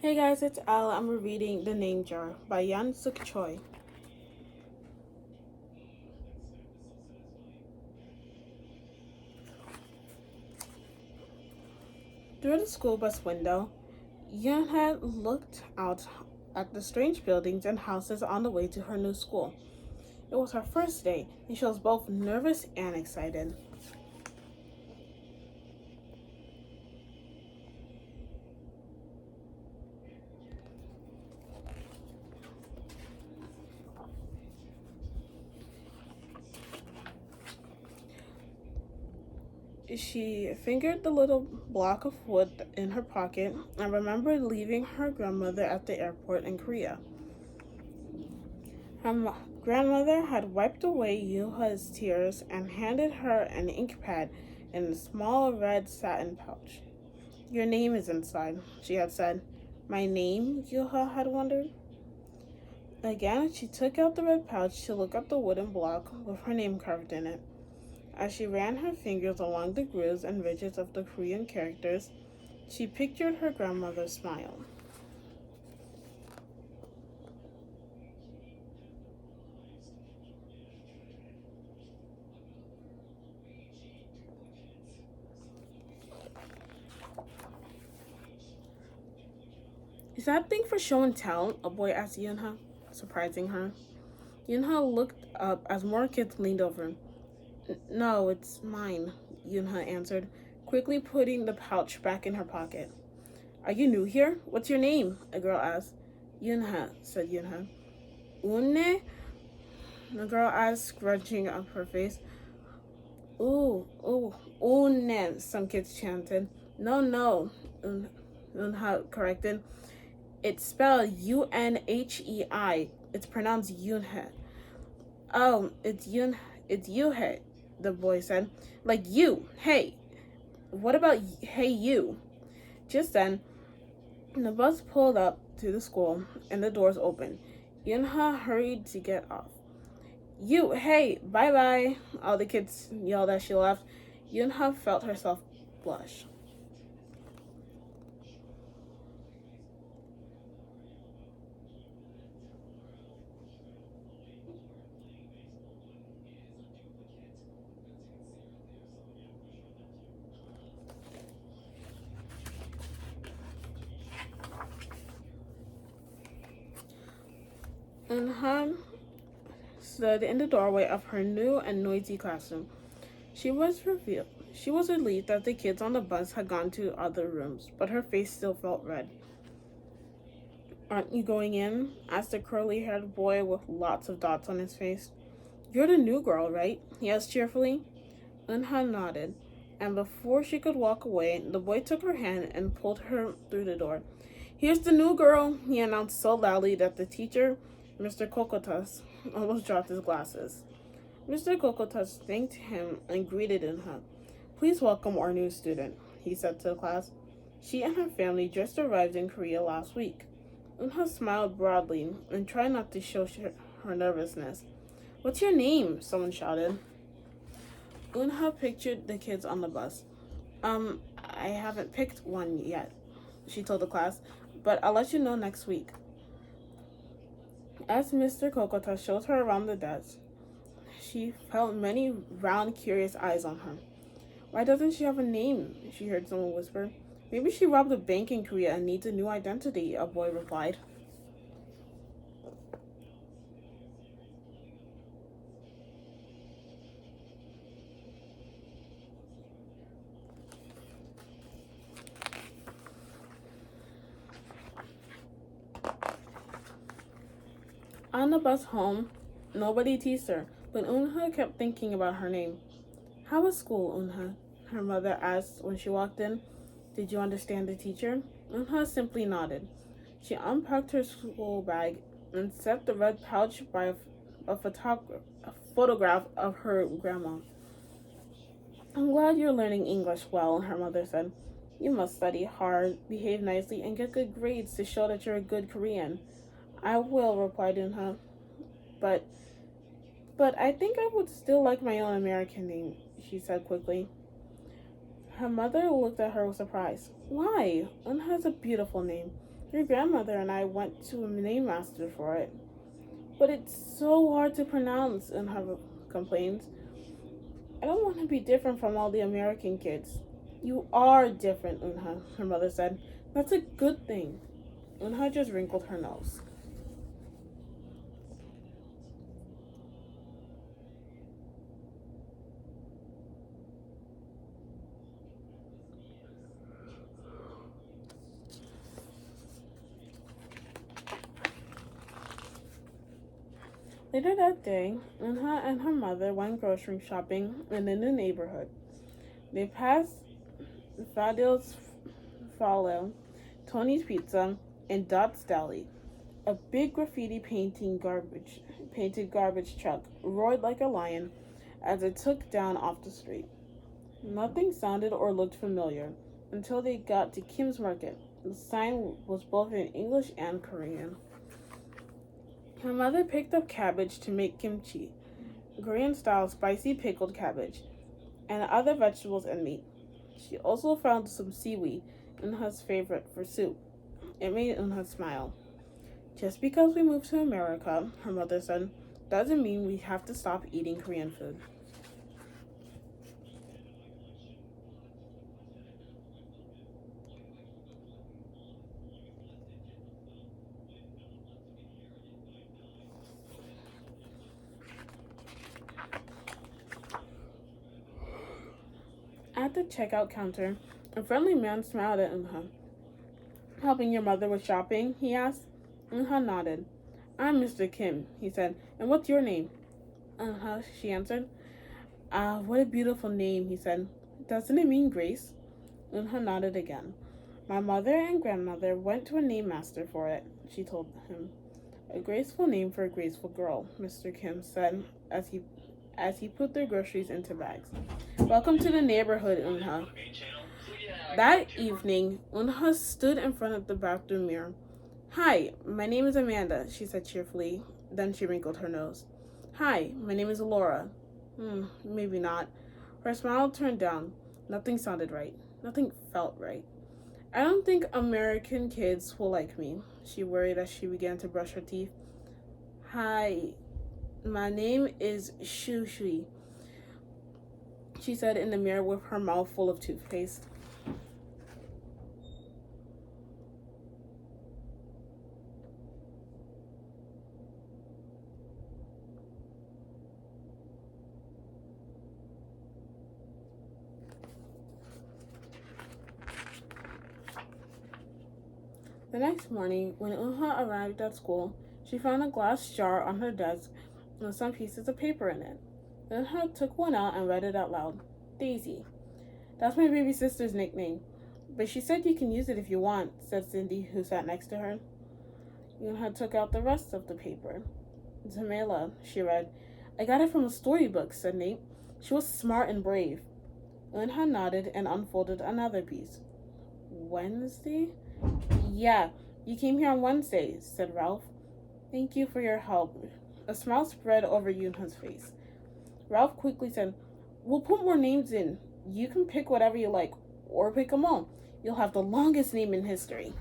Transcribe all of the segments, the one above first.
Hey guys, it's Al. I'm reading The Name Jar by Yan Suk Choi. Through the school bus window, Yan had looked out at the strange buildings and houses on the way to her new school. It was her first day, and she was both nervous and excited. She fingered the little block of wood in her pocket and remembered leaving her grandmother at the airport in Korea. Her grandmother had wiped away Yuha's tears and handed her an ink pad in a small red satin pouch. Your name is inside, she had said. My name? Yuha had wondered. Again, she took out the red pouch to look at the wooden block with her name carved in it. As she ran her fingers along the grooves and ridges of the Korean characters, she pictured her grandmother's smile. Is that thing for show and tell? A boy asked Yunha, surprising her. Yunha looked up as more kids leaned over. No, it's mine, Yunha answered, quickly putting the pouch back in her pocket. Are you new here? What's your name? A girl asked. Yunha, said Yunha. Unne? The girl asked, scrunching up her face. Unne, some kids chanted. No, Yunha corrected. It's spelled Unhei. It's pronounced Yunhe. Oh, it's Yuhe, the boy said. Like you. Hey. What about hey you? Just then, the bus pulled up to the school and the doors opened. Yunha hurried to get off. Hey, bye-bye, all the kids yelled as she left. Yunha felt herself blush. Yunha stood in the doorway of her new and noisy classroom. She was relieved that the kids on the bus had gone to other rooms, but her face still felt red. Aren't you going in? Asked a curly-haired boy with lots of dots on his face. You're the new girl, right? He asked cheerfully. Eunha nodded, and before she could walk away, the boy took her hand and pulled her through the door. Here's the new girl, he announced so loudly that the teacher, Mr. Kokotas, almost dropped his glasses. Mr. Kokotas thanked him and greeted Eunha. Please welcome our new student, he said to the class. She and her family just arrived in Korea last week. Eunha smiled broadly and tried not to show her nervousness. What's your name? Someone shouted. Eunha pictured the kids on the bus. I haven't picked one yet, she told the class, but I'll let you know next week. As Mr. Kokota showed her around the desk, she felt many round, curious eyes on her. Why doesn't she have a name? She heard someone whisper. Maybe she robbed a bank in Korea and needs a new identity, a boy replied. On the bus home, nobody teased her, but Eunha kept thinking about her name. How was school, Eunha? Her mother asked when she walked in. Did you understand the teacher? Eunha simply nodded. She unpacked her school bag and set the red pouch by a photograph of her grandma. I'm glad you're learning English well, her mother said. You must study hard, behave nicely, and get good grades to show that you're a good Korean. I will, replied Eunha. But I think I would still like my own American name, she said quickly. Her mother looked at her with surprise. Why? Eunha has a beautiful name. Your grandmother and I went to a name master for it. But it's so hard to pronounce, Unha complains. I don't want to be different from all the American kids. You are different, Unha, her mother said. That's a good thing. Unha just wrinkled her nose. Later that day, Unha and her mother went grocery shopping in a new neighborhood. They passed Fadil's Fallo, Tony's Pizza, and Dot's Deli. A big graffiti painted garbage truck roared like a lion as it took down off the street. Nothing sounded or looked familiar until they got to Kim's Market. The sign was both in English and Korean. Her mother picked up cabbage to make kimchi, Korean style spicy pickled cabbage, and other vegetables and meat. She also found some seaweed, Unha's favorite, for soup. It made Unha smile. Just because we moved to America, her mother said, doesn't mean we have to stop eating Korean food. At the checkout counter, a friendly man smiled at Unha. Helping your mother with shopping? He asked. Unha nodded. I'm Mr. Kim, he said. And what's your name? She answered. Ah, what a beautiful name, he said. Doesn't it mean grace? Unha nodded again. My mother and grandmother went to a name master for it, she told him. A graceful name for a graceful girl, Mr. Kim said as he put their groceries into bags. Welcome to the neighborhood, Unha. That evening, Unha stood in front of the bathroom mirror. Hi, my name is Amanda, she said cheerfully. Then she wrinkled her nose. Hi, my name is Laura. Maybe not. Her smile turned down. Nothing sounded right. Nothing felt right. I don't think American kids will like me, she worried as she began to brush her teeth. Hi, my name is Shu Shui, she said in the mirror with her mouth full of toothpaste. The next morning, when Unha arrived at school, she found a glass jar on her desk with some pieces of paper in it. Unha took one out and read it out loud. Daisy. That's my baby sister's nickname. But she said you can use it if you want, said Cindy, who sat next to her. Unha took out the rest of the paper. Zamela, she read. I got it from a storybook, said Nate. She was smart and brave. Unha nodded and unfolded another piece. Wednesday? Yeah, you came here on Wednesday, said Ralph. Thank you for your help. A smile spread over Yunha's face. Ralph quickly said, We'll put more names in. You can pick whatever you like, or pick them all. You'll have the longest name in history.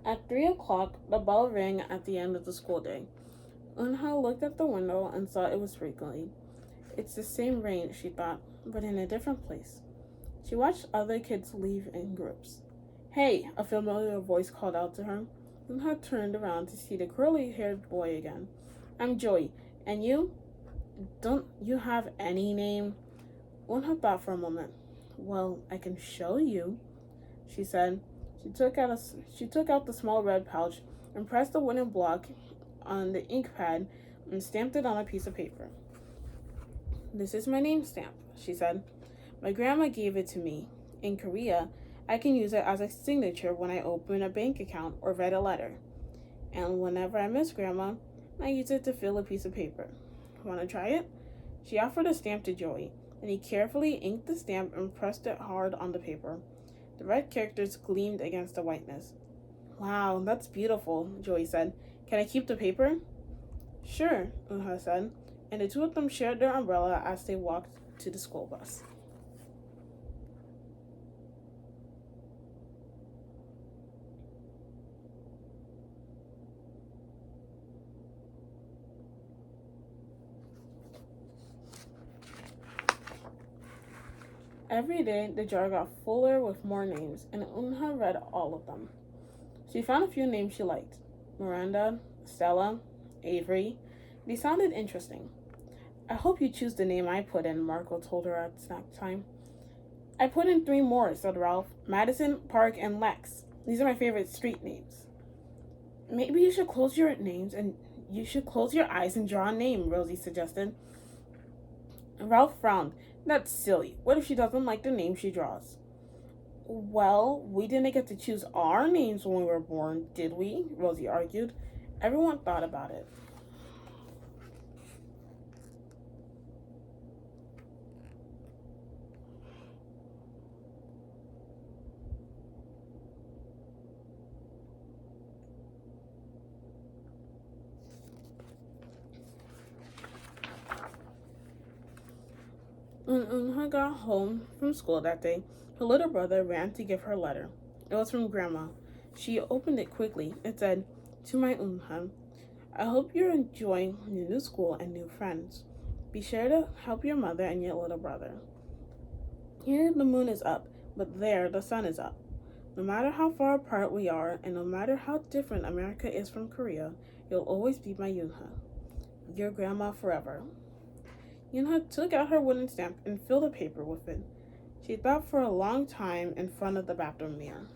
At 3 o'clock, the bell rang at the end of the school day. Unha looked at the window and saw it was sprinkling. It's the same rain, she thought, but in a different place. She watched other kids leave in groups. Hey, a familiar voice called out to her. Unha turned around to see the curly-haired boy again. I'm Joey. And you? Don't you have any name? Unha thought for a moment. Well, I can show you, she said. She took out the small red pouch and pressed the wooden block on the ink pad and stamped it on a piece of paper. This is my name stamp, she said. My grandma gave it to me. In Korea, I can use it as a signature when I open a bank account or write a letter. And whenever I miss grandma, I use it to fill a piece of paper. Want to try it? She offered a stamp to Joey, and he carefully inked the stamp and pressed it hard on the paper. The red characters gleamed against the whiteness. Wow, that's beautiful, Joey said. Can I keep the paper? Sure, Unha said, and the two of them shared their umbrella as they walked to the school bus. Every day, the jar got fuller with more names, and Unha read all of them. She found a few names she liked: Miranda, Stella, Avery. They sounded interesting. I hope you choose the name I put in, Marco told her at snack time. I put in 3 more, said Ralph. Madison, Park, and Lex. These are my favorite street names. Maybe you should close your eyes and draw a name, Rosie suggested. Ralph frowned. That's silly. What if she doesn't like the name she draws? Well, we didn't get to choose our names when we were born, did we? Rosie argued. Everyone thought about it. When Unha got home from school that day, her little brother ran to give her a letter. It was from Grandma. She opened it quickly. It said, "To my Unha, I hope you're enjoying your new school and new friends. Be sure to help your mother and your little brother. Here the moon is up, but there the sun is up. No matter how far apart we are, and no matter how different America is from Korea, you'll always be my Unha. Your grandma forever." Yunha took out her wooden stamp and filled the paper with it. She thought for a long time in front of the bathroom mirror.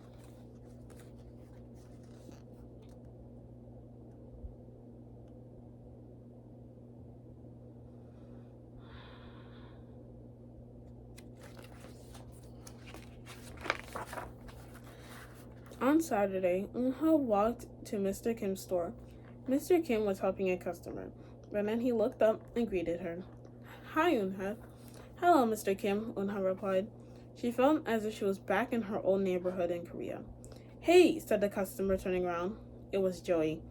On Saturday, Unha walked to Mr. Kim's store. Mr. Kim was helping a customer, but then he looked up and greeted her. "Hi, Unha." "Hello, Mr. Kim," Unha replied. She felt as if she was back in her old neighborhood in Korea. "Hey," said the customer, turning around. It was Joey.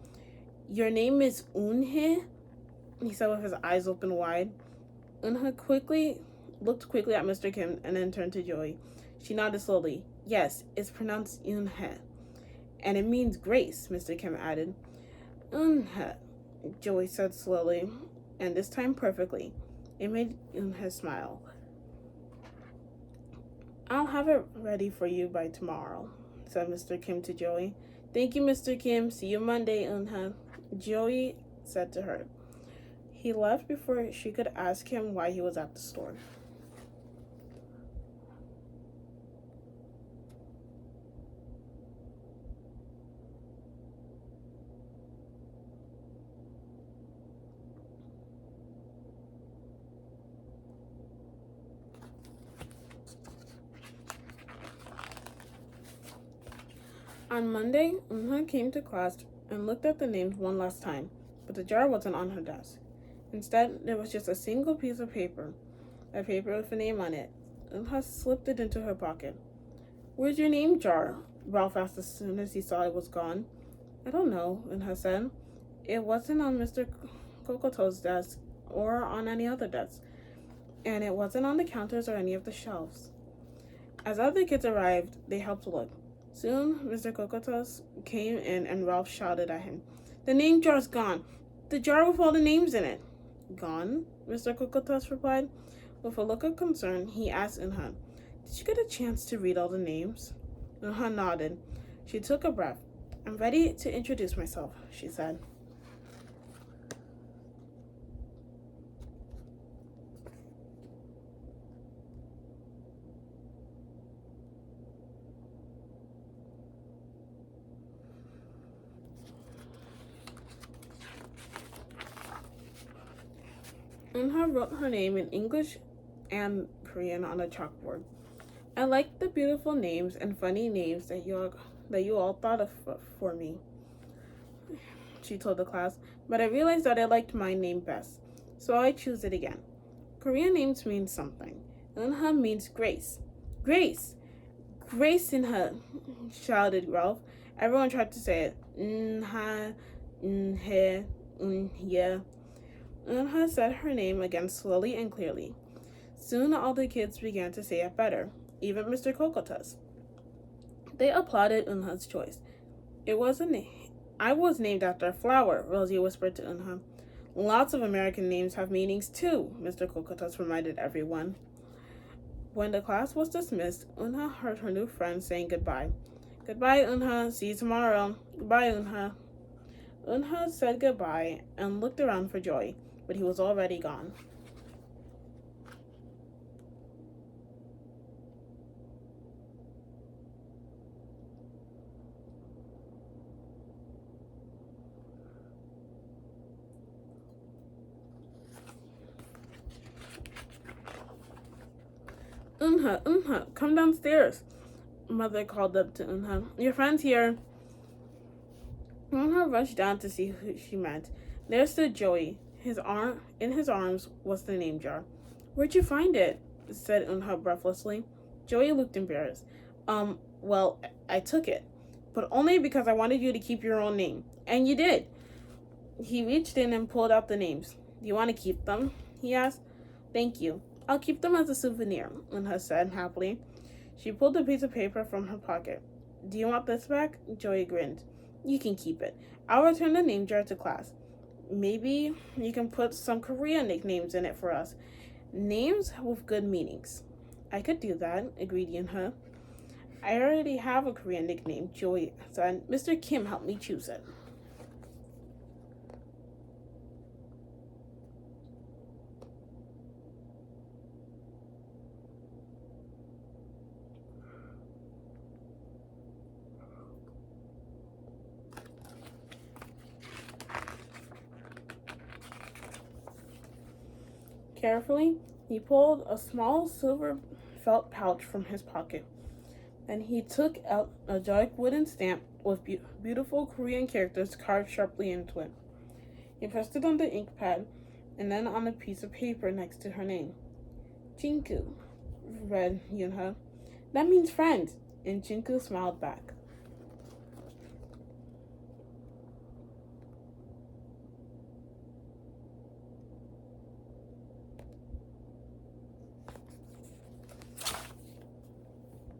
"Your name is Unha?" he said with his eyes open wide. Unha looked quickly at Mr. Kim and then turned to Joey. She nodded slowly. "Yes, it's pronounced Unha. And it means grace," Mr. Kim added. "Unha," Joey said slowly, and this time perfectly. It made Unha smile. "I'll have it ready for you by tomorrow," said Mr. Kim to Joey. "Thank you, Mr. Kim. See you Monday, Unha," Joey said to her. He left before she could ask him why he was at the store. On Monday, Unha came to class and looked at the names one last time, but the jar wasn't on her desk. Instead, there was just a single piece of paper, a paper with a name on it. Unha slipped it into her pocket. "Where's your name jar?" Ralph asked as soon as he saw it was gone. "I don't know," Unha said. "It wasn't on Mr. Kokoto's desk or on any other desk, and it wasn't on the counters or any of the shelves." As other kids arrived, they helped look. Soon, Mr. Kokotos came in and Ralph shouted at him, "The name jar's gone! The jar with all the names in it!" "Gone?" Mr. Kokotos replied. With a look of concern, he asked Unha, "Did you get a chance to read all the names?" Unha nodded. She took a breath. "I'm ready to introduce myself," she said. Unha wrote her name in English and Korean on a chalkboard. "I like the beautiful names and funny names that you all thought of for me," she told the class, "but I realized that I liked my name best, so I choose it again. Korean names mean something. Unha means grace." "Grace! Grace in her!" shouted Ralph. Everyone tried to say it. Nha, He, yeah. Eunha said her name again slowly and clearly. Soon all the kids began to say it better, even Mr. Kokotas. They applauded Eunha's choice. It wasn't. I was named after a flower, Rosie whispered to Eunha. Lots of American names have meanings too, Mr. Kokotas reminded everyone. When the class was dismissed, Eunha heard her new friend saying goodbye. Goodbye, Eunha. See you tomorrow. Goodbye, Eunha. Eunha said goodbye and looked around for Joy, but he was already gone. Eunha, come downstairs. Mother called up to Eunha. Your friend's here. Eunha rushed down to see who she meant. There stood Joey. In his arms was the name jar. Where'd you find it? Said Eunha breathlessly. Joey looked embarrassed. Well, I took it. But only because I wanted you to keep your own name. And you did. He reached in and pulled out the names. Do you want to keep them? He asked. Thank you. I'll keep them as a souvenir, Eunha said happily. She pulled a piece of paper from her pocket. Do you want this back? Joey grinned. You can keep it. I'll return the name jar to class. Maybe you can put some Korean nicknames in it for us. Names with good meanings. I could do that, agreed Eunha. I already have a Korean nickname, Joey said. Mr. Kim helped me choose it. Carefully, he pulled a small silver felt pouch from his pocket. Then he took out a dark wooden stamp with beautiful Korean characters carved sharply into it. He pressed it on the ink pad and then on a piece of paper next to her name. Chinku, read Eunha. That means friend, and Chinku smiled back.